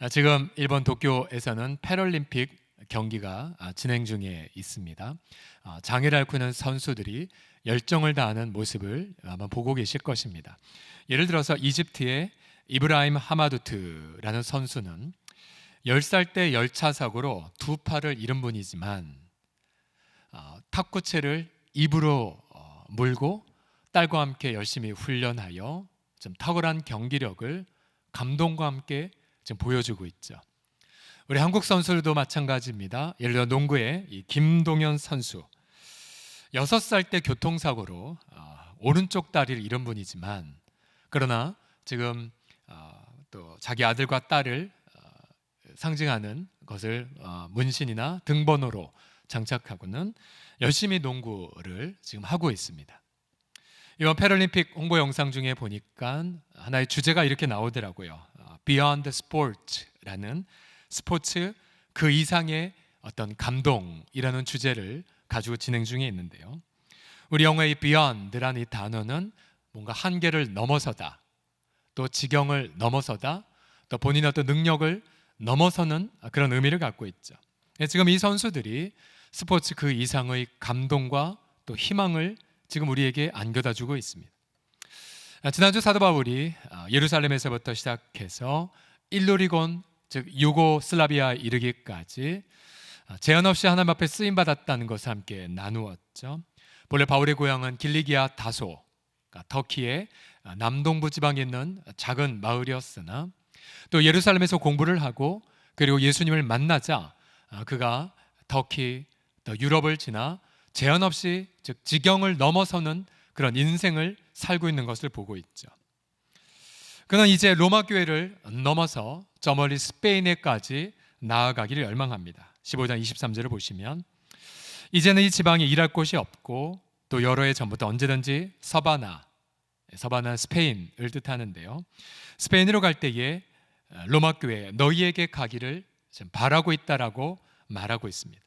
지금 일본 도쿄에서는 패럴림픽 경기가 진행 중에 있습니다. 장애를 앓고 있는 선수들이 열정을 다하는 모습을 아마 보고 계실 것입니다. 예를 들어서 이집트의 이브라임 하마두트라는 선수는 10살 때 열차 사고로 두 팔을 잃은 분이지만 탁구채를 입으로 물고 딸과 함께 열심히 훈련하여 좀 탁월한 경기력을 감동과 함께 지금 보여주고 있죠. 우리 한국 선수들도 마찬가지입니다. 예를 들어 농구의 이 김동현 선수 6살 때 교통사고로 오른쪽 다리를 잃은 분이지만 그러나 지금 또 자기 아들과 딸을 상징하는 것을 문신이나 등번호로 장착하고는 열심히 농구를 지금 하고 있습니다. 이번 패럴림픽 홍보 영상 중에 보니까 하나의 주제가 이렇게 나오더라고요. Beyond Sport라는 스포츠 그 이상의 어떤 감동이라는 주제를 가지고 진행 중에 있는데요. 우리 영어의 Beyond라는 이 단어는 뭔가 한계를 넘어서다, 또 지경을 넘어서다, 또 본인의 어떤 능력을 넘어서는 그런 의미를 갖고 있죠. 지금 이 선수들이 스포츠 그 이상의 감동과 또 희망을 지금 우리에게 안겨다 주고 있습니다. 지난주 사도 바울이 예루살렘에서부터 시작해서 일루리곤 즉 유고슬라비아에 이르기까지 제한 없이 하나님 앞에 쓰임 받았다는 것을 함께 나누었죠. 본래 바울의 고향은 길리기아 다소, 터키의 남동부 지방에 있는 작은 마을이었으나 또 예루살렘에서 공부를 하고 그리고 예수님을 만나자 그가 터키, 또 유럽을 지나 제한 없이 즉 지경을 넘어서는 그런 인생을 살고 있는 것을 보고 있죠. 그는 이제 로마 교회를 넘어서 저 멀리 스페인에까지 나아가기를 열망합니다. 15장 23절을 보시면 이제는 이 지방에 일할 곳이 없고 또 여러 해 전부터 언제든지 서바나 스페인을 뜻하는데요. 스페인으로 갈 때에 로마 교회 너희에게 가기를 바라고 있다라고 말하고 있습니다.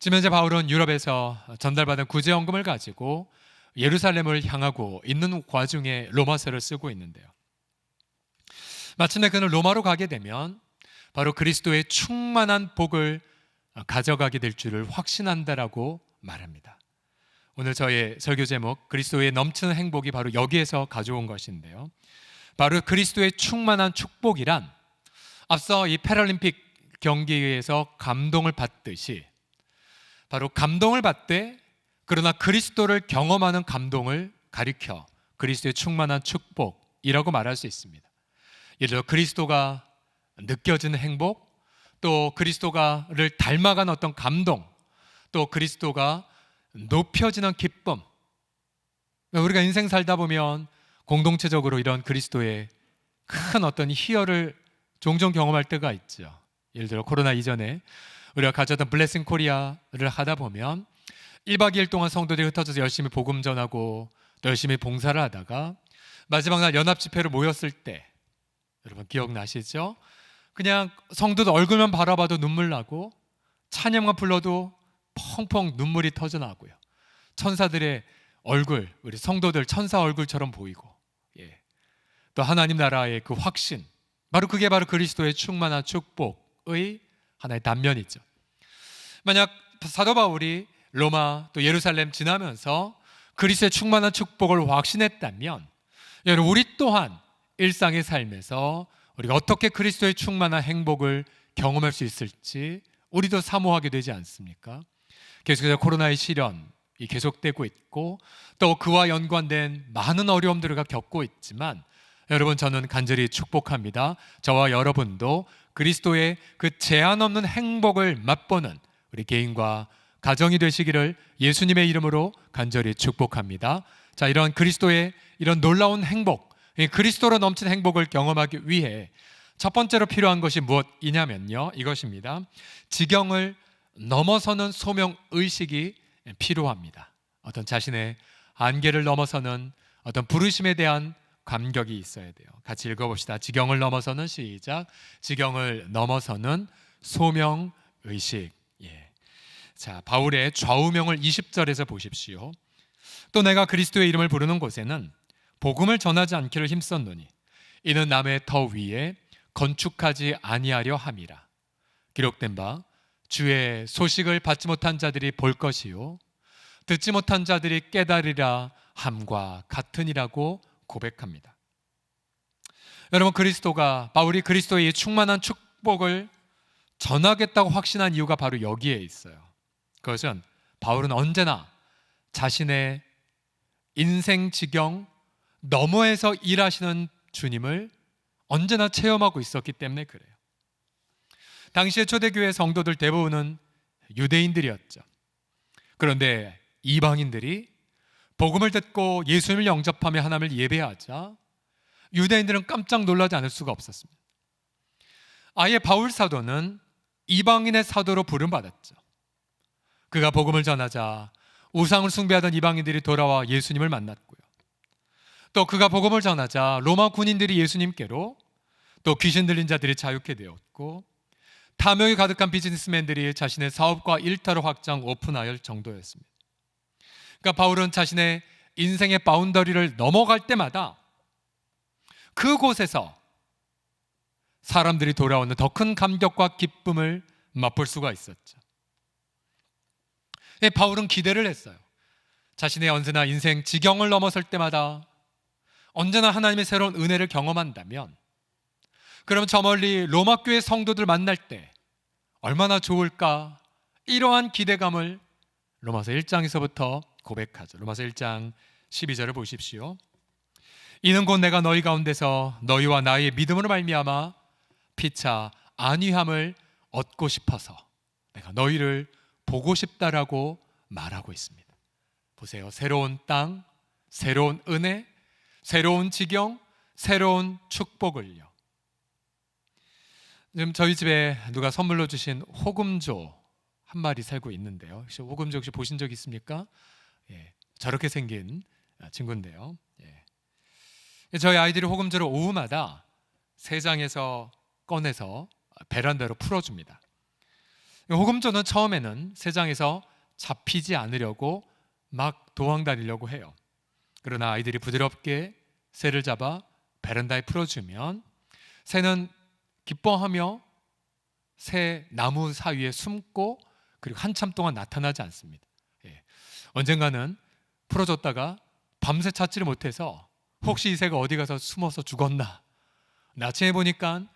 지금 현재 바울은 유럽에서 전달받은 구제연금을 가지고 예루살렘을 향하고 있는 와중에 로마서를 쓰고 있는데요. 마침내 그는 로마로 가게 되면 바로 그리스도의 충만한 복을 가져가게 될 줄을 확신한다라고 말합니다. 오늘 저의 설교 제목 그리스도의 넘치는 행복이 바로 여기에서 가져온 것인데요. 바로 그리스도의 충만한 축복이란 앞서 이 패럴림픽 경기에서 감동을 받듯이 바로 감동을 받되 그러나 그리스도를 경험하는 감동을 가리켜 그리스도의 충만한 축복이라고 말할 수 있습니다. 예를 들어 그리스도가 느껴지는 행복, 또 그리스도가를 닮아간 어떤 감동, 또 그리스도가 높여지는 기쁨. 우리가 인생 살다 보면 공동체적으로 이런 그리스도의 큰 어떤 희열을 종종 경험할 때가 있죠. 예를 들어 코로나 이전에 우리가 가졌던 블레싱 코리아를 하다 보면 1박 2일 동안 성도들이 흩어져서 열심히 복음 전하고 또 열심히 봉사를 하다가 마지막 날 연합 집회로 모였을 때 여러분 기억나시죠? 그냥 성도들 얼굴만 바라봐도 눈물 나고 찬양만 불러도 펑펑 눈물이 터져나고요. 천사들의 얼굴, 우리 성도들 천사 얼굴처럼 보이고 또 하나님 나라의 그 확신, 바로 그게 바로 그리스도의 충만한 축복의 하나의 단면이죠. 만약 사도 바울이 로마 또 예루살렘 지나면서 그리스도의 충만한 축복을 확신했다면 여러분 우리 또한 일상의 삶에서 우리가 어떻게 그리스도의 충만한 행복을 경험할 수 있을지 우리도 사모하게 되지 않습니까? 계속해서 코로나의 시련이 계속되고 있고 또 그와 연관된 많은 어려움들을 겪고 있지만 여러분 저는 간절히 축복합니다. 저와 여러분도 그리스도의 그 제한 없는 행복을 맛보는 우리 개인과 가정이 되시기를 예수님의 이름으로 간절히 축복합니다. 자, 이런 그리스도의 이런 놀라운 행복, 그리스도로 넘친 행복을 경험하기 위해 첫 번째로 필요한 것이 무엇이냐면요, 이것입니다. 지경을 넘어서는 소명의식이 필요합니다. 어떤 자신의 한계를 넘어서는 어떤 부르심에 대한 감격이 있어야 돼요. 같이 읽어봅시다. 지경을 넘어서는 시작. 지경을 넘어서는 소명의식. 자, 바울의 좌우명을 20절에서 보십시오. 또 내가 그리스도의 이름을 부르는 곳에는 복음을 전하지 않기를 힘썼노니 이는 남의 터 위에 건축하지 아니하려 함이라. 기록된 바 주의 소식을 받지 못한 자들이 볼 것이요 듣지 못한 자들이 깨달으리라 함과 같으니라고 고백합니다. 여러분, 바울이 그리스도의 충만한 축복을 전하겠다고 확신한 이유가 바로 여기에 있어요. 그것은 바울은 언제나 자신의 인생 지경 너머에서 일하시는 주님을 언제나 체험하고 있었기 때문에 그래요. 당시의 초대교회 성도들 대부분은 유대인들이었죠. 그런데 이방인들이 복음을 듣고 예수님을 영접하며 하나님을 예배하자 유대인들은 깜짝 놀라지 않을 수가 없었습니다. 아예 바울 사도는 이방인의 사도로 부름받았죠. 그가 복음을 전하자 우상을 숭배하던 이방인들이 돌아와 예수님을 만났고요. 또 그가 복음을 전하자 로마 군인들이 예수님께로, 또 귀신 들린 자들이 자유케 되었고, 탐욕이 가득한 비즈니스맨들이 자신의 사업과 일터를 확장 오픈할 정도였습니다. 그러니까 바울은 자신의 인생의 바운더리를 넘어갈 때마다 그곳에서 사람들이 돌아오는 더 큰 감격과 기쁨을 맛볼 수가 있었죠. 바울은 기대를 했어요. 자신의 언제나 인생 지경을 넘어설 때마다 언제나 하나님의 새로운 은혜를 경험한다면, 그럼 저 멀리 로마 교회 성도들 만날 때 얼마나 좋을까, 이러한 기대감을 로마서 1장에서부터 고백하죠. 로마서 1장 12절을 보십시오. 이는 곧 내가 너희 가운데서 너희와 나의 믿음으로 말미암아 피차 안위함을 얻고 싶어서 내가 너희를 보고 싶다라고 말하고 있습니다. 보세요. 새로운 땅, 새로운 은혜, 새로운 지경, 새로운 축복을요. 지금 저희 집에 누가 선물로 주신 호금조 한 마리 살고 있는데요. 혹시 호금조 혹시 보신 적 있습니까? 예, 저렇게 생긴 친구인데요. 예. 저희 아이들이 호금조를 오후마다 새장에서 꺼내서 베란다로 풀어줍니다. 호금조는 처음에는 새장에서 잡히지 않으려고 막 도망 다니려고 해요. 그러나 아이들이 부드럽게 새를 잡아 베란다에 풀어주면 새는 기뻐하며 새 나무 사이에 숨고, 그리고 한참 동안 나타나지 않습니다. 예. 언젠가는 풀어줬다가 밤새 찾지를 못해서 혹시 이 새가 어디 가서 숨어서 죽었나, 나중에 보니까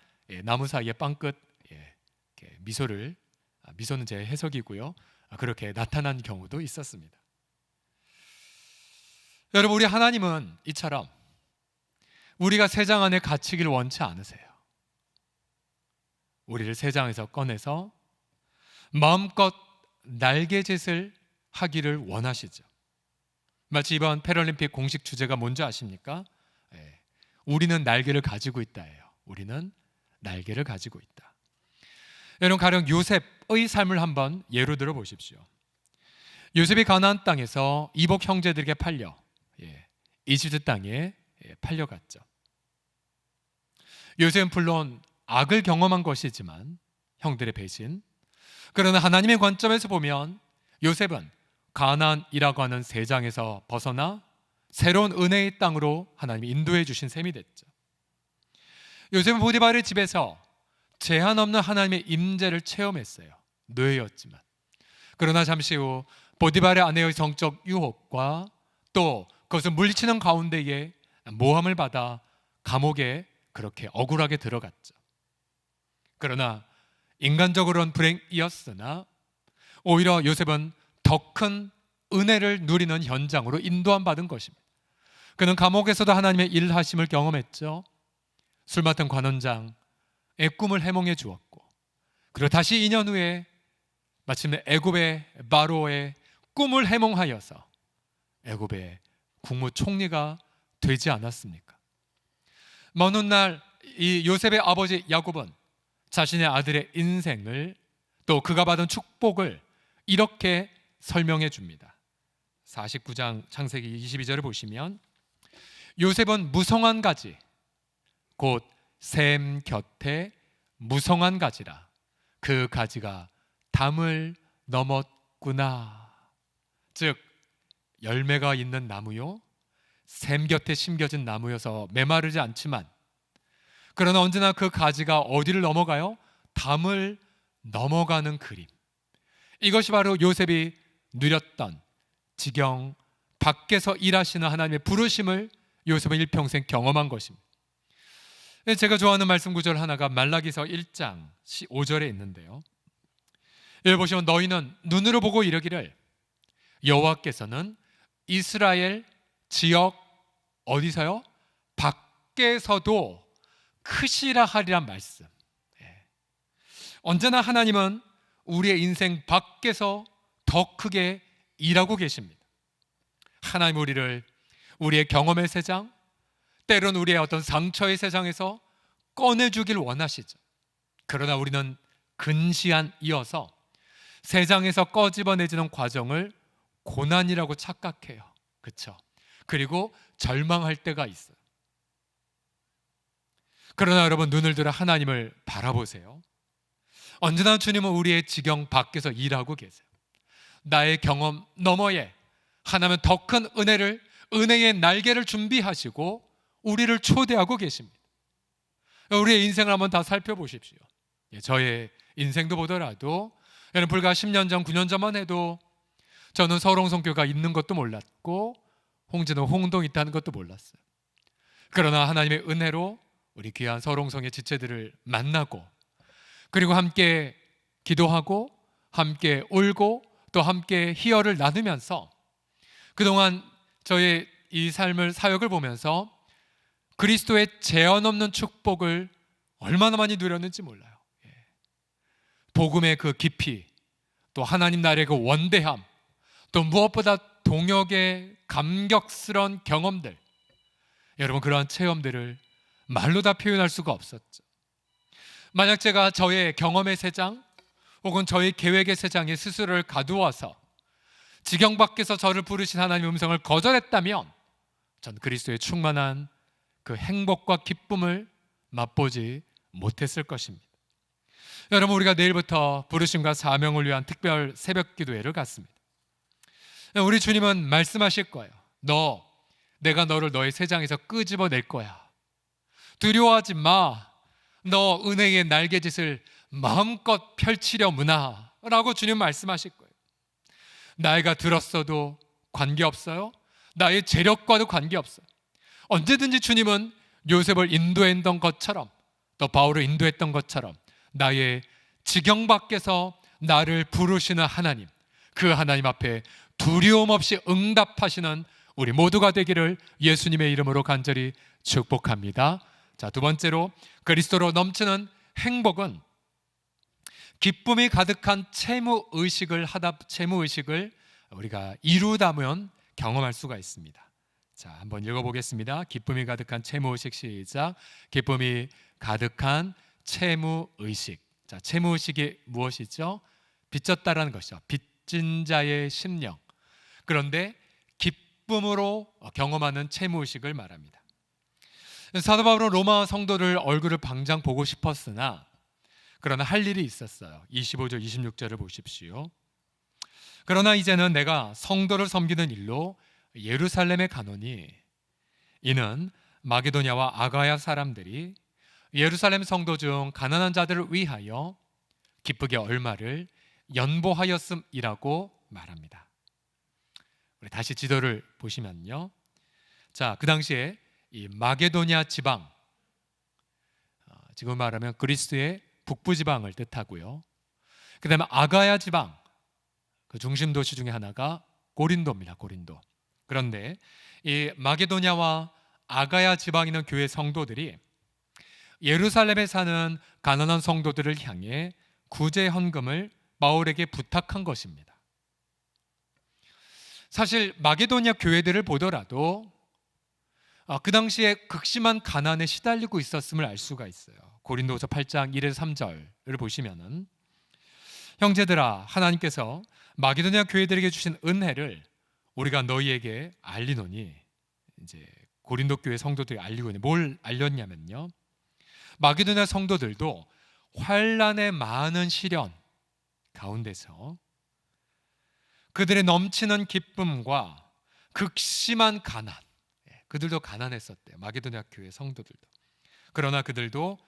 나무 사이에 빵끝 미소는 제 해석이고요, 그렇게 나타난 경우도 있었습니다. 여러분, 우리 하나님은 이처럼 우리가 새장 안에 갇히기를 원치 않으세요. 우리를 새장에서 꺼내서 마음껏 날개짓을 하기를 원하시죠. 마치 이번 패럴림픽 공식 주제가 뭔지 아십니까? 우리는 날개를 가지고 있다예요. 우리는 날개를 가지고 있다. 여러분, 가령 요셉의 삶을 한번 예로 들어 보십시오. 요셉이 가나안 땅에서 이복 형제들에게 팔려 이집트 땅에 팔려갔죠. 요셉은 물론 악을 경험한 것이지만, 형들의 배신, 그러나 하나님의 관점에서 보면 요셉은 가나안이라고 하는 세장에서 벗어나 새로운 은혜의 땅으로 하나님이 인도해 주신 셈이 됐죠. 요셉은 보디발의 집에서 제한 없는 하나님의 임재를 체험했어요. 노예였지만. 그러나 잠시 후 보디발의 아내의 성적 유혹과 또 그것을 물리치는 가운데에 모함을 받아 감옥에 그렇게 억울하게 들어갔죠. 그러나 인간적으로는 불행이었으나 오히려 요셉은 더 큰 은혜를 누리는 현장으로 인도함 받은 것입니다. 그는 감옥에서도 하나님의 일하심을 경험했죠. 술 맡은 관원장의 꿈을 해몽해 주었고, 그리고 다시 2년 후에 마침내 애굽의 바로의 꿈을 해몽하여서 애굽의 국무총리가 되지 않았습니까? 먼 훗날 이 요셉의 아버지 야곱은 자신의 아들의 인생을, 또 그가 받은 축복을 이렇게 설명해 줍니다. 49장 창세기 22절을 보시면, 요셉은 무성한 가지 곧 샘 곁에 무성한 가지라 그 가지가 담을 넘었구나. 즉 열매가 있는 나무요, 샘 곁에 심겨진 나무여서 메마르지 않지만 그러나 언제나 그 가지가 어디를 넘어가요? 담을 넘어가는 그림. 이것이 바로 요셉이 누렸던 지경 밖에서 일하시는 하나님의 부르심을 요셉은 일평생 경험한 것입니다. 제가 좋아하는 말씀 구절 하나가 말라기서 1장 5절에 있는데요. 여기 보시면 너희는 눈으로 보고 이르기를 여호와께서는 이스라엘 지역 어디서요? 밖에서도 크시라 하리란 말씀. 언제나 하나님은 우리의 인생 밖에서 더 크게 일하고 계십니다. 하나님 우리를 우리의 경험의 세상, 때론 우리의 어떤 상처의 세상에서 꺼내주길 원하시죠. 그러나 우리는 근시안 이어서 세상에서 꺼집어내지는 과정을 고난이라고 착각해요. 그렇죠? 그리고 절망할 때가 있어요. 그러나 여러분 눈을 들어 하나님을 바라보세요. 언제나 주님은 우리의 지경 밖에서 일하고 계세요. 나의 경험 너머에 하나님은 더 큰 은혜를, 은혜의 날개를 준비하시고 우리를 초대하고 계십니다. 우리의 인생을 한번 다 살펴보십시오. 저의 인생도 보더라도 여러분 불과 10년 전, 9년 전만 해도 저는 서울홍성교가 있는 것도 몰랐고 홍진호 홍동이 있다는 것도 몰랐어요. 그러나 하나님의 은혜로 우리 귀한 서울홍성의 지체들을 만나고 그리고 함께 기도하고 함께 울고 또 함께 희열을 나누면서 그동안 저의 이 삶을 사역을 보면서 그리스도의 제한 없는 축복을 얼마나 많이 누렸는지 몰라요. 복음의 그 깊이, 또 하나님 나라의 그 원대함, 또 무엇보다 동역의 감격스러운 경험들, 여러분 그러한 체험들을 말로 다 표현할 수가 없었죠. 만약 제가 저의 경험의 세상 혹은 저의 계획의 세상에 스스로를 가두어서 지경 밖에서 저를 부르신 하나님의 음성을 거절했다면 전 그리스도의 충만한 그 행복과 기쁨을 맛보지 못했을 것입니다. 여러분 우리가 내일부터 부르심과 사명을 위한 특별 새벽 기도회를 갖습니다. 우리 주님은 말씀하실 거예요. 내가 너를 너의 세상에서 끄집어낼 거야. 두려워하지 마. 너 은혜의 날개짓을 마음껏 펼치려무나 라고 주님 말씀하실 거예요. 나이가 들었어도 관계없어요. 나의 재력과도 관계없어요. 언제든지 주님은 요셉을 인도했던 것처럼 또 바울을 인도했던 것처럼 나의 지경 밖에서 나를 부르시는 하나님, 그 하나님 앞에 두려움 없이 응답하시는 우리 모두가 되기를 예수님의 이름으로 간절히 축복합니다. 자, 두 번째로 그리스도로 넘치는 행복은 기쁨이 가득한 채무 의식을 우리가 이루다면 경험할 수가 있습니다. 자, 한번 읽어보겠습니다. 기쁨이 가득한 채무 의식 시작. 기쁨이 가득한 채무 의식. 자, 채무 의식이 무엇이죠? 빚졌다라는 것이죠. 빚진 자의 심령. 그런데 기쁨으로 경험하는 채무 의식을 말합니다. 사도 바울은 로마 성도들 얼굴을 방장 보고 싶었으나 그러나 할 일이 있었어요. 25절 26절을 보십시오. 그러나 이제는 내가 성도를 섬기는 일로 예루살렘에 가노니 이는 마게도냐와 아가야 사람들이 예루살렘 성도 중 가난한 자들을 위하여 기쁘게 얼마를 연보하였음이라고 말합니다. 우리 다시 지도를 보시면요. 자, 그 당시에 이 마게도냐 지방, 지금 말하면 그리스의 북부 지방을 뜻하고요. 그 다음에 아가야 지방, 그 중심 도시 중에 하나가 고린도입니다. 고린도. 그런데 이 마게도냐와 아가야 지방에 있는 교회 성도들이 예루살렘에 사는 가난한 성도들을 향해 구제 헌금을 바울에게 부탁한 것입니다. 사실 마게도냐 교회들을 보더라도 그 당시에 극심한 가난에 시달리고 있었음을 알 수가 있어요. 고린도서 8장 1에서 3절을 보시면은 형제들아 하나님께서 마게도냐 교회들에게 주신 은혜를 우리가 너희에게 알리노니 이제 고린도 교회 성도들이 알리고 있는 뭘 알렸냐면요. 마게도냐 성도들도 환난의 많은 시련 가운데서 그들의 넘치는 기쁨과 극심한 가난, 그들도 가난했었대요. 마게도냐 교회 성도들도. 그러나 그들도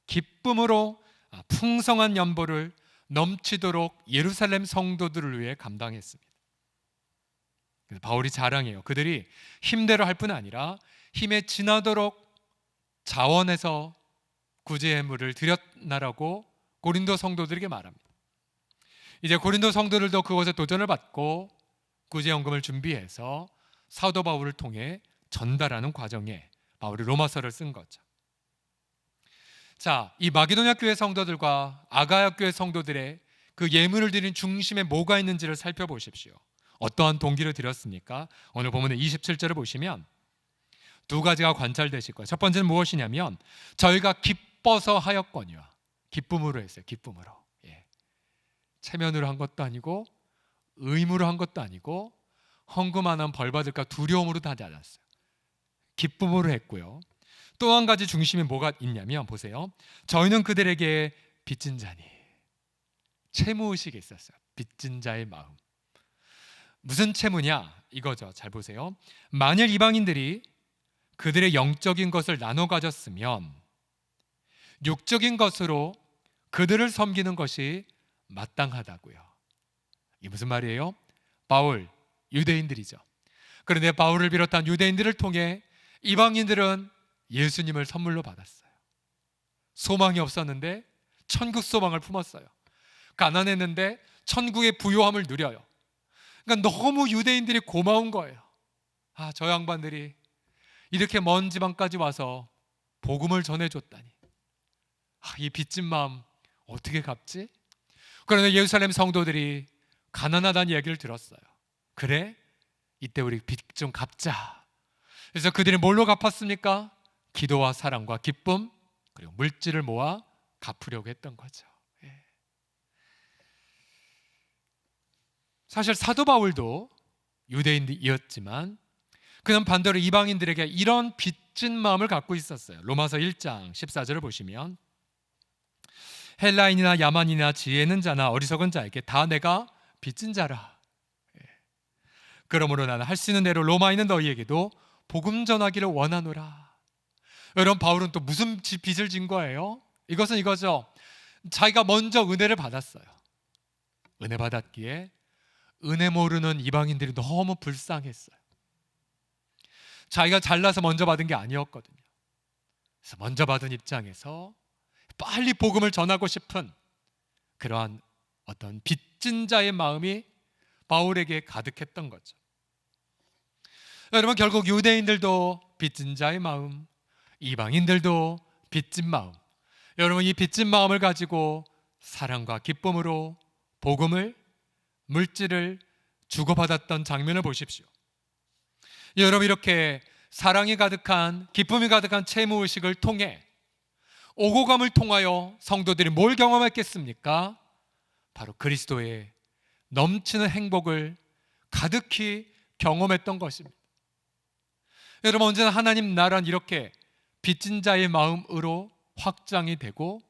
기쁨으로 풍성한 연보를 넘치도록 예루살렘 성도들을 위해 감당했습니다. 그래서 바울이 자랑해요. 그들이 힘대로 할 뿐 아니라 힘에 지나도록 자원해서 구제물을 드렸나라고 고린도 성도들에게 말합니다. 이제 고린도 성도들도 그것에 도전을 받고 구제연금을 준비해서 사도 바울을 통해 전달하는 과정에 바울이 로마서를 쓴 거죠. 자, 이 마게도냐 교회 성도들과 아가야 교회 성도들의 그 예물을 드린 중심에 뭐가 있는지를 살펴보십시오. 어떠한 동기를 드렸습니까? 오늘 본문의 27절을 보시면 두 가지가 관찰되실 거예요. 첫 번째는 무엇이냐면 저희가 기뻐서 하였거니와, 기쁨으로 했어요. 기쁨으로. 체면으로 한 것도 아니고 의무로 한 것도 아니고 헌금하면 벌 받을까 두려움으로 하지 않았어요. 기쁨으로 했고요. 또 한 가지 중심에 뭐가 있냐면 보세요. 저희는 그들에게 빚진 자니, 채무의식이 있었어요. 빚진 자의 마음. 무슨 채무냐? 이거죠. 잘 보세요. 만일 이방인들이 그들의 영적인 것을 나눠 가졌으면 육적인 것으로 그들을 섬기는 것이 마땅하다고요. 이게 무슨 말이에요? 바울, 유대인들이죠. 그런데 바울을 비롯한 유대인들을 통해 이방인들은 예수님을 선물로 받았어요. 소망이 없었는데 천국 소망을 품었어요. 가난했는데 천국의 부요함을 누려요. 그러니까 너무 유대인들이 고마운 거예요. 저 양반들이 이렇게 먼 지방까지 와서 복음을 전해줬다니. 이 빚진 마음 어떻게 갚지? 그런데 예루살렘 성도들이 가난하다는 얘기를 들었어요. 그래? 이때 우리 빚 좀 갚자. 그래서 그들이 뭘로 갚았습니까? 기도와 사랑과 기쁨, 그리고 물질을 모아 갚으려고 했던 거죠. 사실 사도 바울도 유대인이었지만 그는 반대로 이방인들에게 이런 빚진 마음을 갖고 있었어요. 로마서 1장 14절을 보시면 헬라인이나 야만이나 지혜 있는 자나 어리석은 자에게 다 내가 빚진 자라. 그러므로 나는 할 수 있는 대로 로마에 있는 너희에게도 복음 전하기를 원하노라. 여러분, 바울은 또 무슨 빚을 진 거예요? 이것은 이거죠. 자기가 먼저 은혜를 받았어요. 은혜 받았기에 은혜 모르는 이방인들이 너무 불쌍했어요. 자기가 잘나서 먼저 받은 게 아니었거든요. 그래서 먼저 받은 입장에서 빨리 복음을 전하고 싶은 그러한 어떤 빚진 자의 마음이 바울에게 가득했던 거죠. 여러분, 결국 유대인들도 빚진 자의 마음, 이방인들도 빚진 마음, 여러분 이 빚진 마음을 가지고 사랑과 기쁨으로 복음을, 물질을 주고받았던 장면을 보십시오. 여러분, 이렇게 사랑이 가득한, 기쁨이 가득한 채무의식을 통해 오고감을 통하여 성도들이 뭘 경험했겠습니까? 바로 그리스도의 넘치는 행복을 가득히 경험했던 것입니다. 여러분, 언제나 하나님 나라는 이렇게 빚진 자의 마음으로 확장이 되고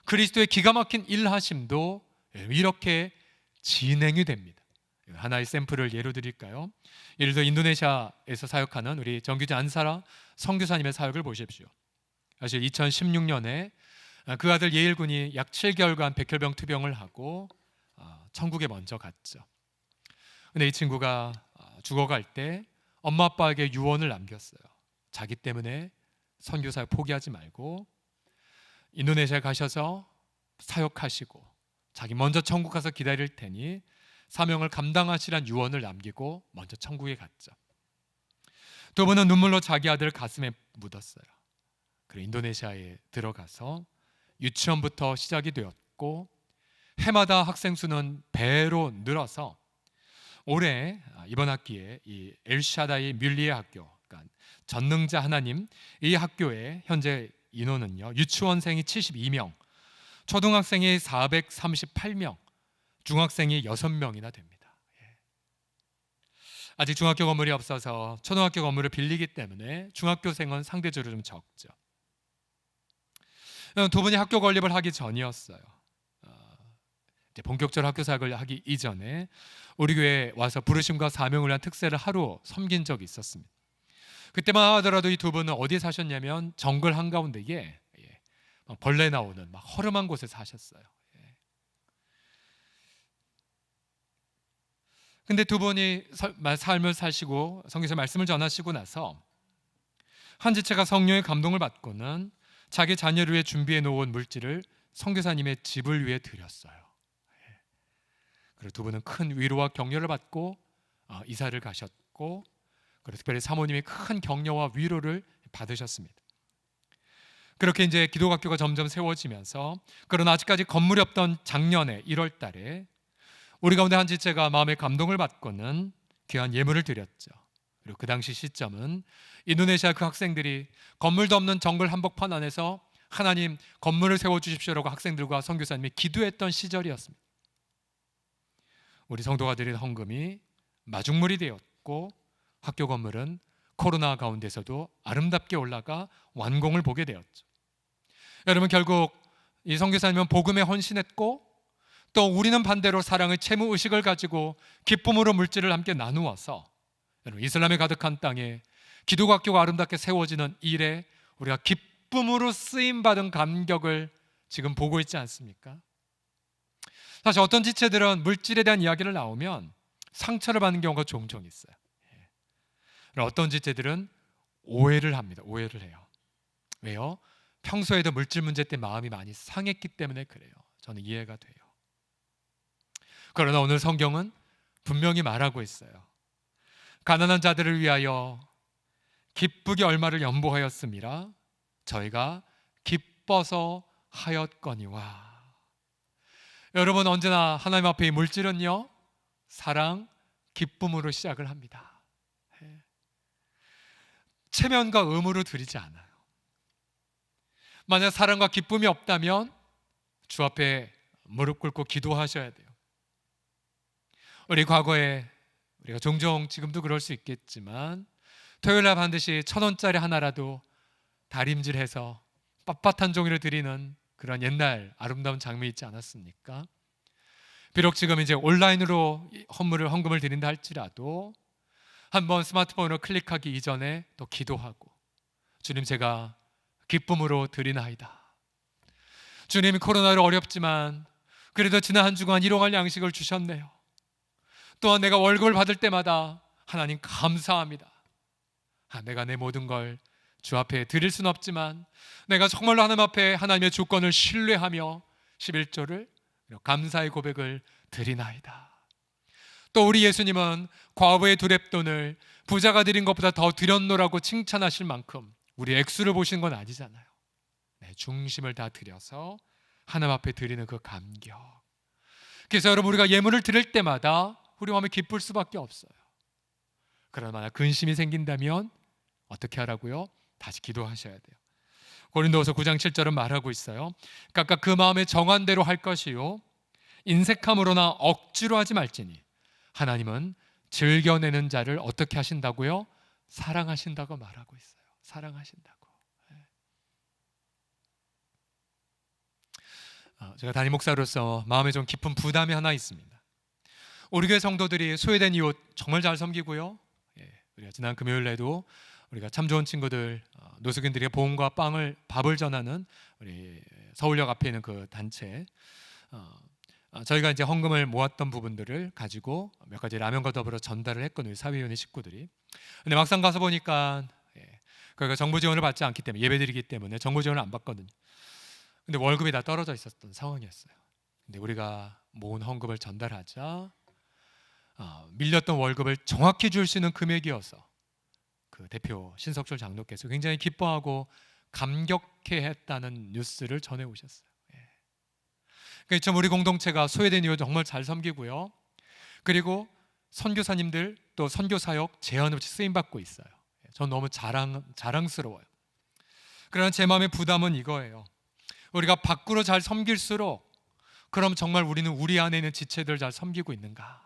그리스도의 기가 막힌 일하심도 이렇게 진행이 됩니다. 하나의 샘플을 예로 드릴까요? 예를 들어 인도네시아에서 사역하는 우리 정규재 안사라 선교사님의 사역을 보십시오. 사실 2016년에 그 아들 예일군이 약 7개월간 백혈병 투병을 하고 천국에 먼저 갔죠. 근데 이 친구가 죽어갈 때 엄마 아빠에게 유언을 남겼어요. 자기 때문에 선교사역 포기하지 말고 인도네시아에 가셔서 사역하시고 자기 먼저 천국 가서 기다릴 테니 사명을 감당하시란 유언을 남기고 먼저 천국에 갔죠. 두 분은 눈물로 자기 아들 가슴에 묻었어요. 그리고 인도네시아에 들어가서 유치원부터 시작이 되었고 해마다 학생 수는 배로 늘어서 올해 이번 학기에 이 엘샤다이 뮬리에 학교, 그러니까 전능자 하나님, 이 학교의 현재 인원은요, 유치원생이 72명, 초등학생이 438명, 중학생이 6명이나 됩니다. 아직 중학교 건물이 없어서 초등학교 건물을 빌리기 때문에 중학교생은 상대적으로 좀 적죠. 두 분이 학교 건립을 하기 전이었어요. 이제 본격적으로 학교 사역을 하기 이전에 우리 교회에 와서 부르심과 사명을 위한 특세를 하루 섬긴 적이 있었습니다. 그때만 하더라도 이 두 분은 어디에 사셨냐면 정글 한가운데에 막 벌레 나오는 막 허름한 곳에 사셨어요. 근데 두 분이 삶을 사시고 성경에서 말씀을 전하시고 나서 한 지체가 성령의 감동을 받고는 자기 자녀를 위해 준비해 놓은 물질을 선교사님의 집을 위해 드렸어요. 그리고 두 분은 큰 위로와 격려를 받고 이사를 가셨고, 그리고 특별히 사모님이 큰 격려와 위로를 받으셨습니다. 그렇게 이제 기독학교가 점점 세워지면서, 그러나 아직까지 건물이 없던 작년에 1월 달에 우리 가운데 한 지체가 마음의 감동을 받고는 귀한 예물을 드렸죠. 그리고 그 당시 시점은 인도네시아 그 학생들이 건물도 없는 정글 한복판 안에서 하나님 건물을 세워주십시오라고 학생들과 선교사님이 기도했던 시절이었습니다. 우리 성도가 드린 헌금이 마중물이 되었고, 학교 건물은 코로나 가운데서도 아름답게 올라가 완공을 보게 되었죠. 여러분, 결국 이 선교사님은 복음에 헌신했고, 또 우리는 반대로 사랑의 채무 의식을 가지고 기쁨으로 물질을 함께 나누어서 여러분, 이슬람이 가득한 땅에 기독학교가 아름답게 세워지는 일에 우리가 기쁨으로 쓰임받은 감격을 지금 보고 있지 않습니까? 사실 어떤 지체들은 물질에 대한 이야기를 나오면 상처를 받는 경우가 종종 있어요. 어떤 지체들은 오해를 합니다. 오해를 해요. 왜요? 평소에도 물질 문제 때문에 마음이 많이 상했기 때문에 그래요. 저는 이해가 돼요. 그러나 오늘 성경은 분명히 말하고 있어요. 가난한 자들을 위하여 기쁘게 얼마를 연보하였음이라 저희가 기뻐서 하였거니와. 여러분, 언제나 하나님 앞에 이 물질은요, 사랑, 기쁨으로 시작을 합니다. 체면과 의무로 드리지 않아요. 만약 사랑과 기쁨이 없다면 주 앞에 무릎 꿇고 기도하셔야 돼요. 우리 과거에 우리가 종종, 지금도 그럴 수 있겠지만, 토요일날 반드시 1,000원짜리 하나라도 다림질해서 빳빳한 종이를 드리는 그런 옛날 아름다운 장면이 있지 않았습니까? 비록 지금 이제 온라인으로 헌금을 드린다 할지라도 한번 스마트폰으로 클릭하기 이전에 또 기도하고, 주님, 제가 기쁨으로 드리나이다. 주님, 코로나로 어렵지만 그래도 지난 한 주간 일용할 양식을 주셨네요. 또한 내가 월급을 받을 때마다 하나님 감사합니다. 내가 내 모든 걸 주 앞에 드릴 수는 없지만 내가 정말로 하나님 앞에 하나님의 주권을 신뢰하며 11조를 감사의 고백을 드리나이다. 또 우리 예수님은 과부의 두렙돈을 부자가 드린 것보다 더 드렸노라고 칭찬하실 만큼 우리 액수를 보신 건 아니잖아요. 중심을 다 드려서 하나님 앞에 드리는 그 감격. 그래서 여러분, 우리가 예물을 드릴 때마다 우리 마음이 기쁠 수밖에 없어요. 그러나 만약 근심이 생긴다면 어떻게 하라고요? 다시 기도하셔야 돼요. 고린도후서 9장 7절은 말하고 있어요. 각각 그 마음에 정한 대로 할 것이요 인색함으로나 억지로 하지 말지니 하나님은 즐겨내는 자를 어떻게 하신다고요? 사랑하신다고 말하고 있어요. 사랑하신다고. 제가 담임 목사로서 마음에 좀 깊은 부담이 하나 있습니다. 우리 교회 성도들이 소외된 이웃 정말 잘 섬기고요. 우리가 지난 금요일에도 우리가 참 좋은 친구들, 노숙인들에게 보험과 밥을 전하는 우리 서울역 앞에 있는 그 단체, 저희가 이제 헌금을 모았던 부분들을 가지고 몇 가지 라면과 더불어 전달을 했거든요, 사회위원회 식구들이. 근데 막상 가서 보니까 그러니까 정부 지원을 받지 않기 때문에, 예배드리기 때문에 정부 지원을 안 받거든요. 근데 월급이 다 떨어져 있었던 상황이었어요. 근데 우리가 모은 헌금을 전달하자 밀렸던 월급을 정확히 줄 수 있는 금액이어서 그 대표 신석철 장로께서 굉장히 기뻐하고 감격해했다는 뉴스를 전해 오셨어요. 그러니까 참 우리 공동체가 소외된 이웃 정말 잘 섬기고요. 그리고 선교사님들 또 선교사역 제한 없이 쓰임 받고 있어요. 전 너무 자랑스러워요. 그러나 제 마음의 부담은 이거예요. 우리가 밖으로 잘 섬길수록 그럼 정말 우리는 우리 안에 있는 지체들 잘 섬기고 있는가?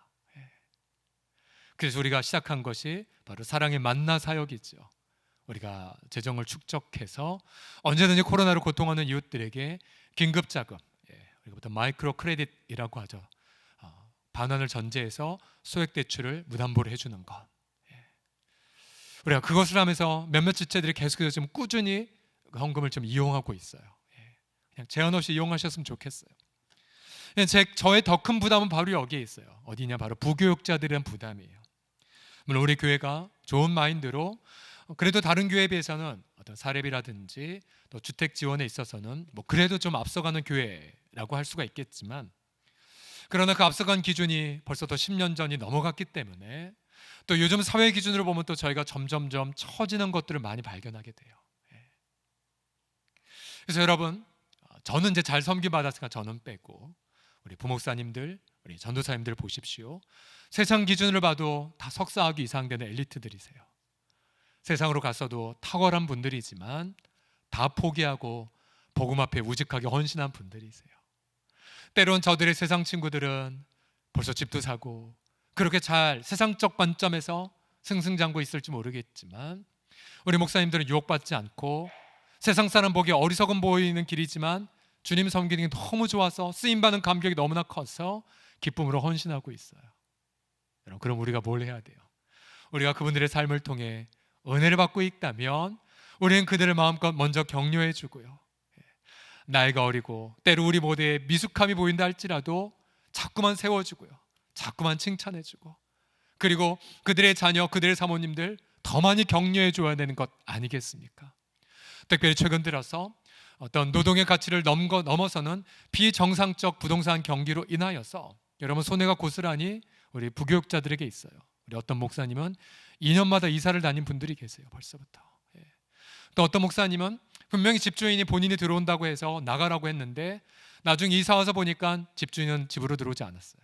그래서 우리가 시작한 것이 바로 사랑의 만나 사역이죠. 우리가 재정을 축적해서 언제든지 코로나로 고통하는 이웃들에게 긴급 자금, 우리가 보통 마이크로 크레딧이라고 하죠. 반환을 전제해서 소액 대출을 무담보로 해주는 것. 우리가 그것을 하면서 몇몇 지체들이 계속해서 좀 꾸준히 헌금을 좀 이용하고 있어요. 그냥 제한 없이 이용하셨으면 좋겠어요. 저의 더 큰 부담은 바로 여기에 있어요. 어디냐? 바로 부교육자들에 대한 부담이에요. 물론 우리 교회가 좋은 마인드로 그래도 다른 교회에 비해서는 어떤 사례비라든지 또 주택 지원에 있어서는 뭐 그래도 좀 앞서가는 교회라고 할 수가 있겠지만, 그러나 그 앞서간 기준이 벌써 더 10년 전이 넘어갔기 때문에 또 요즘 사회 기준으로 보면 또 저희가 점점점 처지는 것들을 많이 발견하게 돼요. 그래서 여러분, 저는 이제 잘 섬김 받았으니까 저는 빼고 우리 부목사님들, 우리 전도사님들 보십시오. 세상 기준으로 봐도 다 석사학위 이상 되는 엘리트들이세요. 세상으로 갔어도 탁월한 분들이지만 다 포기하고 복음 앞에 우직하게 헌신한 분들이세요. 때론 저들의 세상 친구들은 벌써 집도 사고 그렇게 잘 세상적 관점에서 승승장구 있을지 모르겠지만, 우리 목사님들은 유혹받지 않고 세상 사람 보기에 어리석은 보이는 길이지만 주님 섬기는 게 너무 좋아서 쓰임받는 감격이 너무나 커서 기쁨으로 헌신하고 있어요. 여러분, 그럼 우리가 뭘 해야 돼요? 우리가 그분들의 삶을 통해 은혜를 받고 있다면 우리는 그들을 마음껏 먼저 격려해 주고요, 나이가 어리고 때로 우리 모두의 미숙함이 보인다 할지라도 자꾸만 세워주고요, 자꾸만 칭찬해주고, 그리고 그들의 자녀, 그들의 사모님들 더 많이 격려해 줘야 되는 것 아니겠습니까? 특별히 최근 들어서 어떤 노동의 가치를 넘어서는 비정상적 부동산 경기로 인하여서 여러분 손해가 고스란히 우리 부교육자들에게 있어요. 우리 어떤 목사님은 2년마다 이사를 다닌 분들이 계세요, 벌써부터. 또 어떤 목사님은 분명히 집주인이 본인이 들어온다고 해서 나가라고 했는데 나중에 이사 와서 보니까 집주인은 집으로 들어오지 않았어요.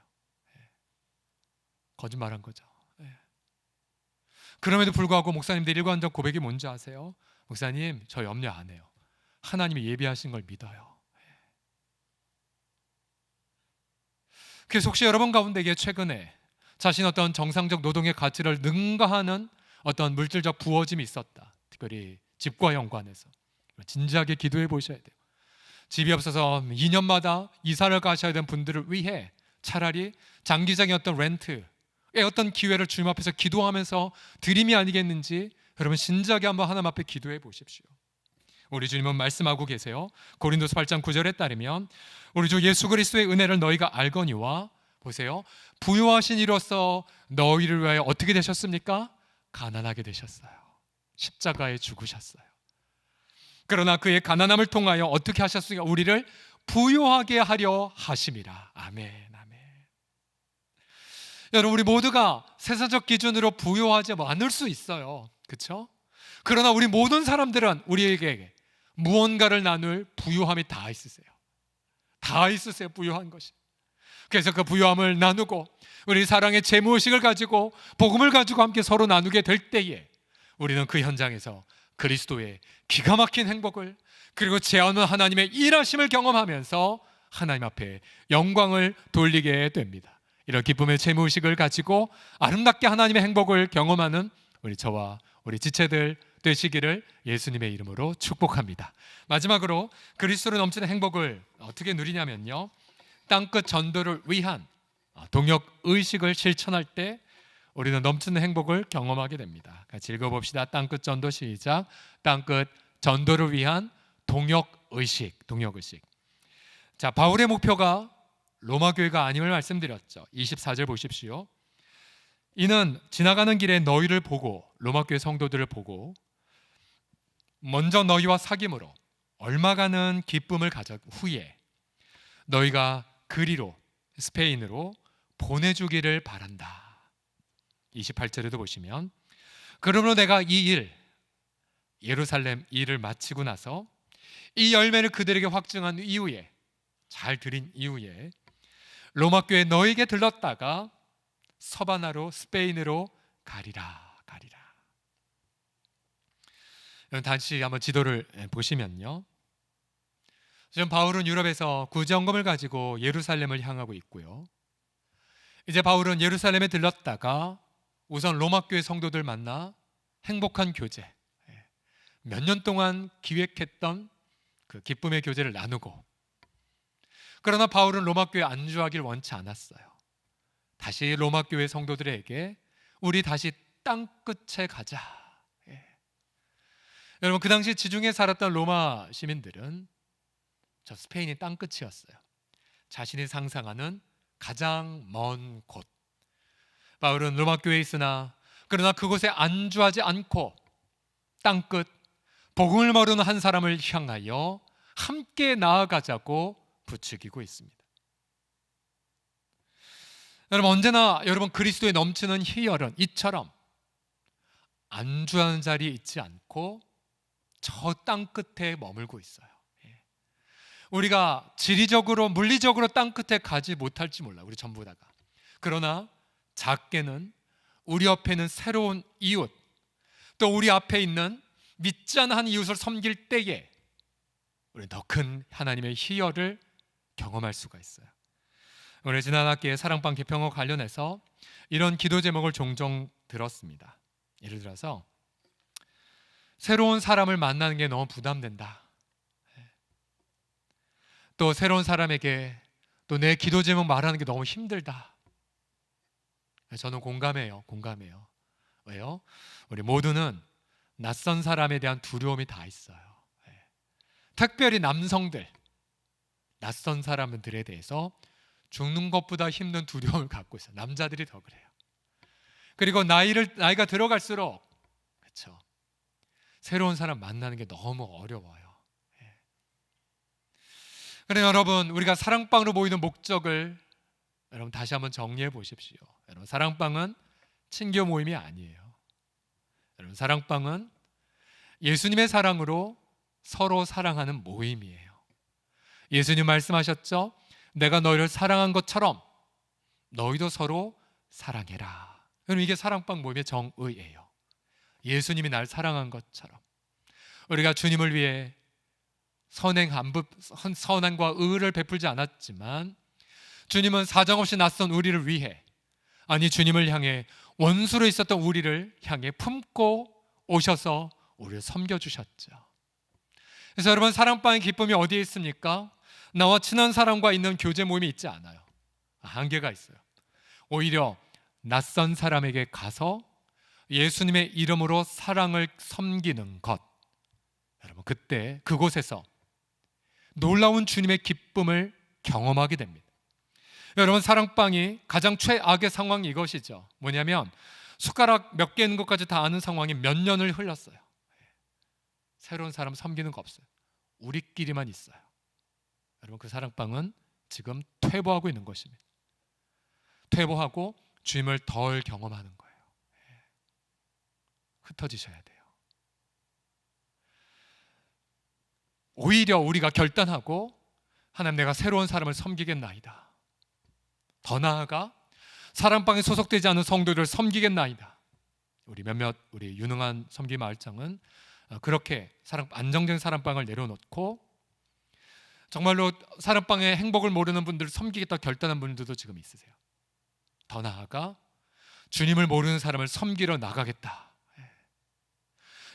거짓말한 거죠. 그럼에도 불구하고 목사님들 일관적 고백이 뭔지 아세요? 목사님, 저 염려 안 해요. 하나님이 예비하신 걸 믿어요. 그래서 혹시 여러분 가운데 최근에 자신 어떤 정상적 노동의 가치를 능가하는 어떤 물질적 부어짐이 있었다, 특별히 집과 연관해서 진지하게 기도해 보셔야 돼요. 집이 없어서 2년마다 이사를 가셔야 되는 분들을 위해 차라리 장기적인 어떤 렌트의 어떤 기회를 주님 앞에서 기도하면서 드림이 아니겠는지 여러분 진지하게 한번 하나님 앞에 기도해 보십시오. 우리 주님은 말씀하고 계세요. 고린도서 8장 9절에 따르면 우리 주 예수 그리스도의 은혜를 너희가 알거니와, 보세요, 부요하신 이로써 너희를 위하여 어떻게 되셨습니까? 가난하게 되셨어요. 십자가에 죽으셨어요. 그러나 그의 가난함을 통하여 어떻게 하셨습니까? 우리를 부요하게 하려 하심이라. 아멘, 아멘. 여러분, 우리 모두가 세상적 기준으로 부요하지 않을 수 있어요, 그렇죠? 그러나 우리 모든 사람들은 우리에게 무언가를 나눌 부요함이 다 있으세요. 다 있으세요, 부요한 것이. 그래서 그 부요함을 나누고 우리 사랑의 재무의식을 가지고 복음을 가지고 함께 서로 나누게 될 때에 우리는 그 현장에서 그리스도의 기가 막힌 행복을, 그리고 제한은 하나님의 일하심을 경험하면서 하나님 앞에 영광을 돌리게 됩니다. 이런 기쁨의 재무의식을 가지고 아름답게 하나님의 행복을 경험하는 우리 저와 우리 지체들 되시기를 예수님의 이름으로 축복합니다. 마지막으로 그리스도로 넘치는 행복을 어떻게 누리냐면요, 땅끝 전도를 위한 동역 의식을 실천할 때 우리는 넘치는 행복을 경험하게 됩니다. 같이 읽어봅시다. 땅끝 전도 시작. 땅끝 전도를 위한 동역 의식. 자, 바울의 목표가 로마 교회가 아님을 말씀드렸죠. 24절 보십시오. 이는 지나가는 길에 너희를 보고, 로마 교회 성도들을 보고 먼저 너희와 사귐으로 얼마가는 기쁨을 가졌 후에 너희가 그리로, 스페인으로 보내주기를 바란다. 28절에도 보시면, 그러므로 내가 예루살렘 일을 마치고 나서 이 열매를 그들에게 확증한 이후에, 잘 드린 이후에 로마 교회 너에게 들렀다가 서바나로, 스페인으로 가리라. 다시 한번 지도를 보시면요, 지금 바울은 유럽에서 구정검을 가지고 예루살렘을 향하고 있고요, 이제 바울은 예루살렘에 들렀다가 우선 로마 교회 성도들 만나 행복한 교제, 몇 년 동안 기획했던 그 기쁨의 교제를 나누고, 그러나 바울은 로마 교회에 안주하길 원치 않았어요. 다시 로마 교회 성도들에게 우리 다시 땅 끝에 가자. 여러분, 그 당시 지중해 살았던 로마 시민들은 저 스페인이 땅끝이었어요. 자신이 상상하는 가장 먼 곳. 바울은 로마 교회에 있으나 그러나 그곳에 안주하지 않고 땅끝 복음을 모르는 한 사람을 향하여 함께 나아가자고 부추기고 있습니다. 여러분, 언제나 여러분 그리스도에 넘치는 희열은 이처럼 안주하는 자리에 있지 않고 저 땅끝에 머물고 있어요. 우리가 지리적으로 물리적으로 땅끝에 가지 못할지 몰라, 우리 전부 다가. 그러나 작게는 우리 옆에는 새로운 이웃, 또 우리 앞에 있는 믿지 않은 이웃을 섬길 때에 우리는 더 큰 하나님의 희열을 경험할 수가 있어요. 오늘 지난 학기에 사랑방 개평과 관련해서 이런 기도 제목을 종종 들었습니다. 예를 들어서 새로운 사람을 만나는 게 너무 부담된다. 또 새로운 사람에게 또 내 기도 제목 말하는 게 너무 힘들다. 저는 공감해요. 왜요? 우리 모두는 낯선 사람에 대한 두려움이 다 있어요. 특별히 남성들, 낯선 사람들에 대해서 죽는 것보다 힘든 두려움을 갖고 있어요. 남자들이 더 그래요. 그리고 나이가 들어갈수록, 그렇죠, 새로운 사람 만나는 게 너무 어려워요. 그래, 여러분, 우리가 사랑방으로 모이는 목적을 여러분 다시 한번 정리해 보십시오. 여러분, 사랑방은 친교 모임이 아니에요. 여러분, 사랑방은 예수님의 사랑으로 서로 사랑하는 모임이에요. 예수님 말씀하셨죠? 내가 너희를 사랑한 것처럼 너희도 서로 사랑해라. 여러분, 이게 사랑방 모임의 정의예요. 예수님이 날 사랑한 것처럼 우리가 주님을 위해 선행과 의를 베풀지 않았지만 주님은 사정없이 낯선 우리를 위해, 아니 주님을 향해 원수로 있었던 우리를 향해 품고 오셔서 우리를 섬겨주셨죠. 그래서 여러분, 사랑방의 기쁨이 어디에 있습니까? 나와 친한 사람과 있는 교제 모임이 있지 않아요. 한계가 있어요. 오히려 낯선 사람에게 가서 예수님의 이름으로 사랑을 섬기는 것, 여러분, 그때 그곳에서 놀라운 주님의 기쁨을 경험하게 됩니다. 여러분, 사랑방이 가장 최악의 상황이 이것이죠. 뭐냐면 숟가락 몇 개 있는 것까지 다 아는 상황이 몇 년을 흘렀어요. 새로운 사람 섬기는 거 없어요. 우리끼리만 있어요. 여러분, 그 사랑방은 지금 퇴보하고 있는 것입니다. 퇴보하고 주님을 덜 경험하는 거예요. 흩어지셔야 돼요. 오히려 우리가 결단하고 하나님, 내가 새로운 사람을 섬기겠나이다. 더 나아가 사랑방에 소속되지 않은 성도들을 섬기겠나이다. 우리 유능한 섬기 마을장은 그렇게 안정된 사랑방을 내려놓고 정말로 사랑방의 행복을 모르는 분들을 섬기겠다 결단한 분들도 지금 있으세요. 더 나아가 주님을 모르는 사람을 섬기러 나가겠다.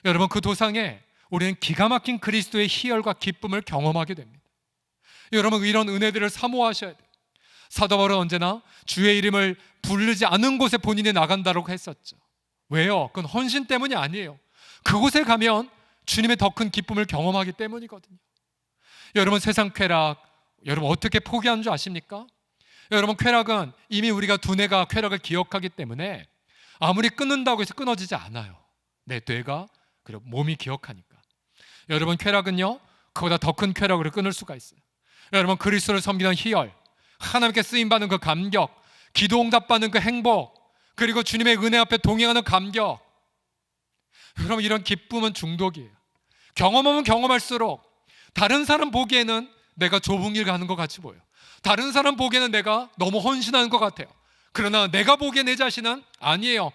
여러분, 그 도상에 우리는 기가 막힌 그리스도의 희열과 기쁨을 경험하게 됩니다. 여러분, 이런 은혜들을 사모하셔야 돼요. 사도 바울은 언제나 주의 이름을 부르지 않은 곳에 본인이 나간다고 했었죠. 왜요? 그건 헌신 때문이 아니에요. 그곳에 가면 주님의 더 큰 기쁨을 경험하기 때문이거든요. 여러분, 세상 쾌락, 여러분 어떻게 포기하는 줄 아십니까? 여러분, 쾌락은 이미 우리가 두뇌가 쾌락을 기억하기 때문에 아무리 끊는다고 해서 끊어지지 않아요. 내 뇌가, 그리고 몸이 기억하니까. 여러분, 쾌락은요, 그보다 더 큰 쾌락으로 끊을 수가 있어요. 여러분, 그리스도를 섬기는 희열, 하나님께 쓰임받는 그 감격, 기도 응답받는 그 행복, 그리고 주님의 은혜 앞에 동행하는 감격, 여러분, 이런 기쁨은 중독이에요. 경험하면 경험할수록 다른 사람 보기에는 내가 좁은 길 가는 것 같이 보여요. 다른 사람 보기에는 내가 너무 헌신하는 것 같아요. 그러나 내가 보기에 내 자신은 아니에요.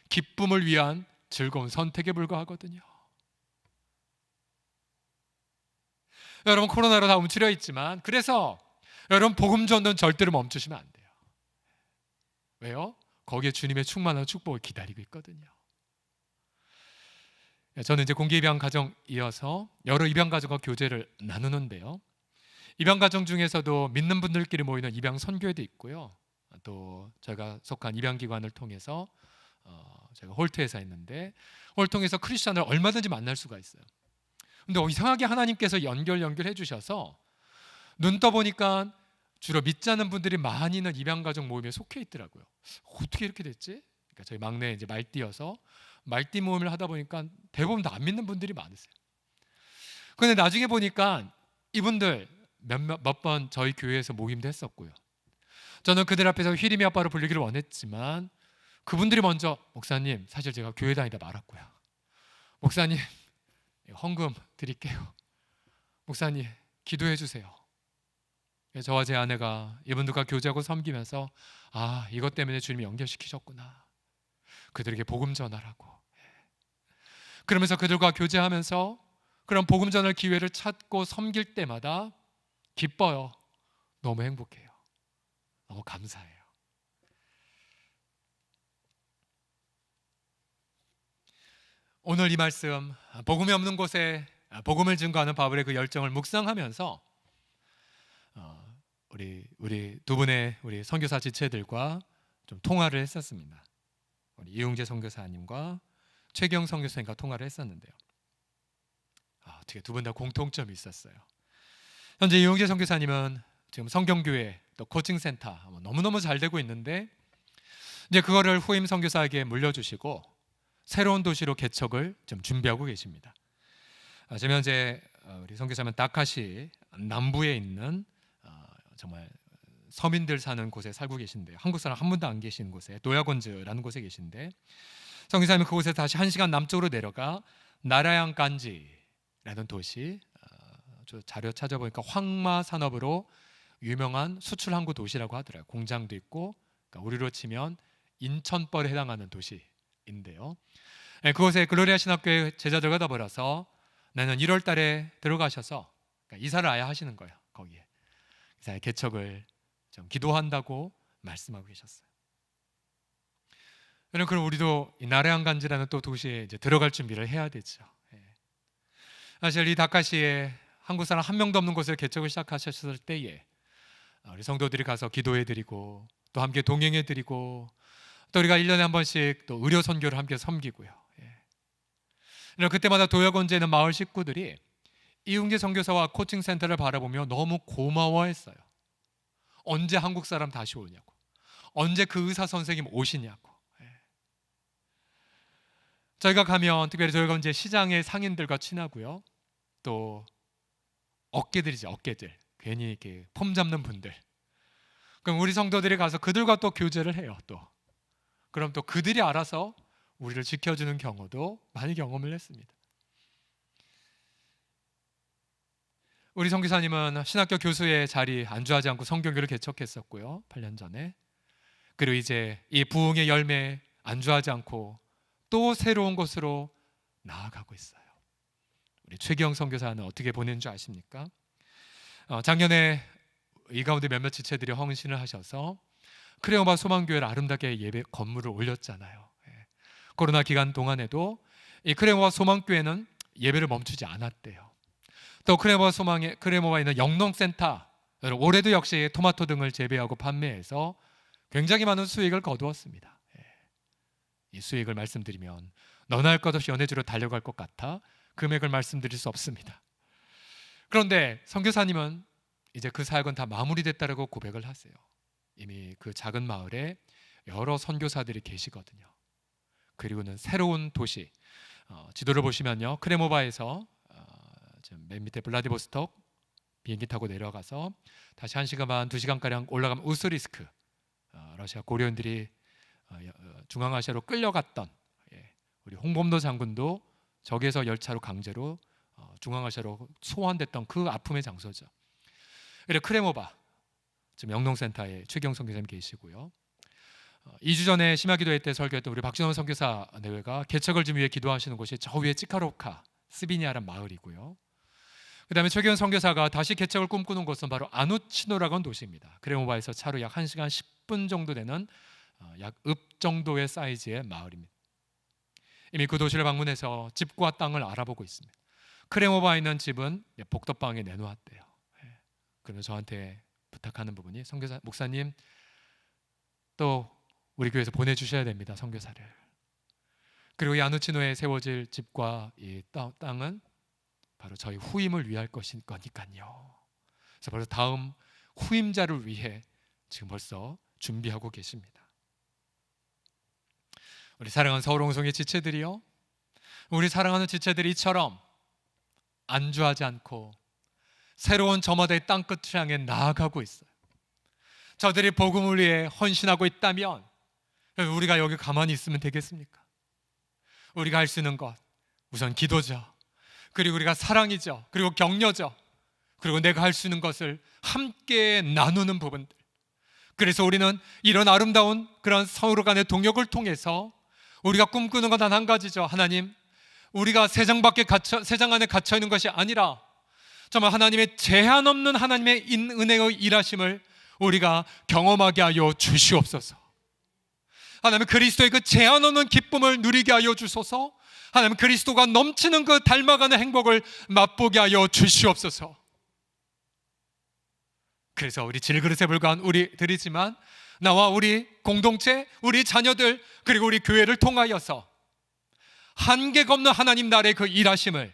기쁨을 위한 즐거운 선택에 불과하거든요. 여러분, 코로나로 다 움츠려 있지만, 그래서 여러분, 복음 전도는 절대로 멈추시면 안 돼요. 왜요? 거기에 주님의 충만한 축복을 기다리고 있거든요. 저는 이제 공개 입양 가정 이어서 여러 입양 가정과 교제를 나누는데요, 입양 가정 중에서도 믿는 분들끼리 모이는 입양 선교회도 있고요, 또 제가 속한 입양 기관을 통해서 제가 홀트에서 했는데, 홀통에서 크리스찬을 얼마든지 만날 수가 있어요. 근데 이상하게 하나님께서 연결해 주셔서 눈 떠보니까 주로 믿지 않는 분들이 많이 있는 입양가족 모임에 속해 있더라고요. 어떻게 이렇게 됐지? 그러니까 저희 막내 이제 말띠여서 말띠 모임을 하다 보니까 대부분 다 안 믿는 분들이 많으세요. 그런데 나중에 보니까 이분들 몇 번 저희 교회에서 모임도 했었고요. 저는 그들 앞에서 휘림이 아빠로 불리기를 원했지만 그분들이 먼저 목사님 사실 제가 교회 다니다 말았고요. 목사님 헌금 드릴게요. 목사님 기도해 주세요. 저와 제 아내가 이분들과 교제하고 섬기면서 이것 때문에 주님이 연결시키셨구나. 그들에게 복음 전하라고. 그러면서 그들과 교제하면서 그런 복음 전할 기회를 찾고 섬길 때마다 기뻐요. 너무 행복해요. 너무 감사해요. 오늘 이 말씀 복음이 없는 곳에 복음을 증거하는 바울의 그 열정을 묵상하면서 우리 두 분의 우리 선교사 지체들과 좀 통화를 했었습니다. 우리 이웅재 선교사님과 최경 선교사님과 통화를 했었는데요. 어떻게 두 분 다 공통점이 있었어요. 현재 이웅재 선교사님은 지금 성경교회 또 코칭센터 너무너무 잘 되고 있는데 이제 그거를 후임 선교사에게 물려주시고 새로운 도시로 개척을 좀 준비하고 계십니다. 지금 현재 우리 선교사님은 다카시 남부에 있는 정말 서민들 사는 곳에 살고 계신데요. 한국 사람 한 분도 안 계시는 곳에 노야곤즈라는 곳에 계신데 선교사님은 그곳에서 다시 1시간 남쪽으로 내려가 나라양 간지라는 도시 자료 찾아보니까 황마 산업으로 유명한 수출 항구 도시라고 하더라고요. 공장도 있고 그러니까 우리로 치면 인천벌에 해당하는 도시인데요. 그곳에 글로리아 신학교의 제자들과 더불어서 내년 1월 달에 들어가셔서 그러니까 이사를 아예 하시는 거예요. 거기에 이사의 개척을 좀 기도한다고 말씀하고 계셨어요. 그럼 우리도 이 나라양간지라는 또 도시에 이제 들어갈 준비를 해야 되죠. 사실 이 다카시에 한국 사람 한 명도 없는 곳을 개척을 시작하셨을 때에 우리 성도들이 가서 기도해드리고 또 함께 동행해드리고 또 우리가 1년에 한 번씩 또 의료 선교를 함께 섬기고요. 그때마다 도역원지에 있는 마을 식구들이 이웅재 선교사와 코칭 센터를 바라보며 너무 고마워했어요. 언제 한국 사람 다시 오냐고, 언제 그 의사 선생님 오시냐고. 저희가 가면 특별히 도역원지 시장의 상인들과 친하고요. 또 어깨들이죠, 어깨들. 괜히 이렇게 폼 잡는 분들. 그럼 우리 성도들이 가서 그들과 또 교제를 해요. 그럼 또 그들이 알아서 우리를 지켜주는 경우도 많이 경험을 했습니다. 우리 선교사님은 신학교 교수의 자리 안주하지 않고 성경교를 개척했었고요. 8년 전에. 그리고 이제 이 부흥의 열매 안주하지 않고 또 새로운 곳으로 나아가고 있어요. 우리 최기영 선교사는 어떻게 보낸 줄 아십니까? 작년에 이 가운데 몇몇 지체들이 헌신을 하셔서 크레오바 소망교회를 아름답게 예배 건물을 올렸잖아요. 코로나 기간 동안에도 이 크레모바 소망교회는 예배를 멈추지 않았대요. 또 크레모바에 있는 영농센터 올해도 역시 토마토 등을 재배하고 판매해서 굉장히 많은 수익을 거두었습니다. 이 수익을 말씀드리면 너나 할 것 없이 연해주로 달려갈 것 같아 금액을 말씀드릴 수 없습니다. 그런데 선교사님은 이제 그 사역은 다 마무리됐다라고 고백을 하세요. 이미 그 작은 마을에 여러 선교사들이 계시거든요. 그리고는 새로운 도시 지도를 보시면요, 크레모바에서 맨 밑에 블라디보스톡 비행기 타고 내려가서 다시 1시간 반 2시간가량 올라가면 우스리스크, 러시아 고려인들이 중앙아시아로 끌려갔던 우리 홍범도 장군도 저기에서 열차로 강제로 중앙아시아로 소환됐던 그 아픔의 장소죠. 그리고 크레모바 지금 영농센터에 최경 선교사님 계시고요. 2주 전에 심야기도회 때 설교했던 우리 박진원 선교사 내외가 개척을 좀 위해 기도하시는 곳이 저 위에 치카로카 스비니아란 마을이고요. 그 다음에 최경 선교사가 다시 개척을 꿈꾸는 곳은 바로 아누치노라고 하는 도시입니다. 크레모바에서 차로 약 1시간 10분 정도 되는 약 읍 정도의 사이즈의 마을입니다. 이미 그 도시를 방문해서 집과 땅을 알아보고 있습니다. 크레모바에 있는 집은 복덕방에 내놓았대요. 그러면 저한테 부탁하는 부분이 선교사 목사님 또 우리 교회에서 보내주셔야 됩니다. 선교사를. 그리고 이 아누치노에 세워질 집과 이 땅은 바로 저희 후임을 위할 것인 거니까요. 그래서 벌써 다음 후임자를 위해 지금 벌써 준비하고 계십니다. 우리 사랑하는 서울홍성의 지체들이요, 우리 사랑하는 지체들이 이처럼 안주하지 않고 새로운 저마다의 땅끝을 향해 나아가고 있어요. 저들이 복음을 위해 헌신하고 있다면 우리가 여기 가만히 있으면 되겠습니까? 우리가 할 수 있는 것, 우선 기도죠. 그리고 우리가 사랑이죠. 그리고 격려죠. 그리고 내가 할 수 있는 것을 함께 나누는 부분들. 그래서 우리는 이런 아름다운 그런 서로 간의 동역을 통해서 우리가 꿈꾸는 건 단 한 가지죠. 하나님, 우리가 세상 안에 갇혀 있는 것이 아니라 정말 하나님의 제한 없는 하나님의 은혜의 일하심을 우리가 경험하게 하여 주시옵소서. 하나님, 그리스도의 그 제한 없는 기쁨을 누리게 하여 주소서. 하나님, 그리스도가 넘치는 그 닮아가는 행복을 맛보게 하여 주시옵소서. 그래서 우리 질그릇에 불과한 우리들이지만 나와 우리 공동체, 우리 자녀들, 그리고 우리 교회를 통하여서 한계가 없는 하나님 나라의 그 일하심을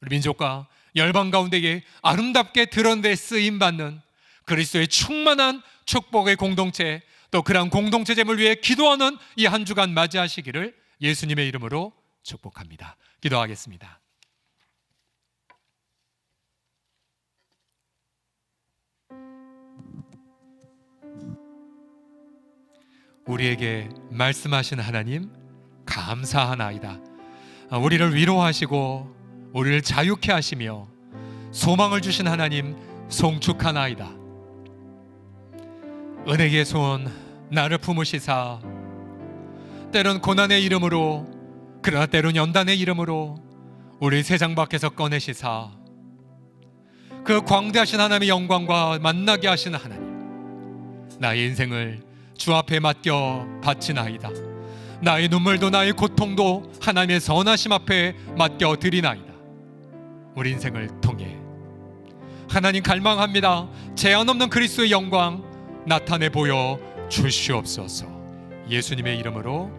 우리 민족과 열방 가운데에 아름답게 드러내 쓰임받는 그리스도의 충만한 축복의 공동체, 또 그러한 공동체 제물 위해 기도하는 이 한 주간 맞이하시기를 예수님의 이름으로 축복합니다. 기도하겠습니다. 우리에게 말씀하신 하나님 감사하나이다. 우리를 위로하시고 우리를 자유케 하시며 소망을 주신 하나님 송축하나이다. 은혜의 손 나를 품으시사 때론 고난의 이름으로, 그러나 때론 연단의 이름으로 우리 세상 밖에서 꺼내시사 그 광대하신 하나님의 영광과 만나게 하신 하나님, 나의 인생을 주 앞에 맡겨 바치나이다. 나의 눈물도 나의 고통도 하나님의 선하심 앞에 맡겨 드리나이다. 우리 인생을 통해 하나님 갈망합니다. 제한 없는 그리스도의 영광 나타내 보여 주시옵소서. 예수님의 이름으로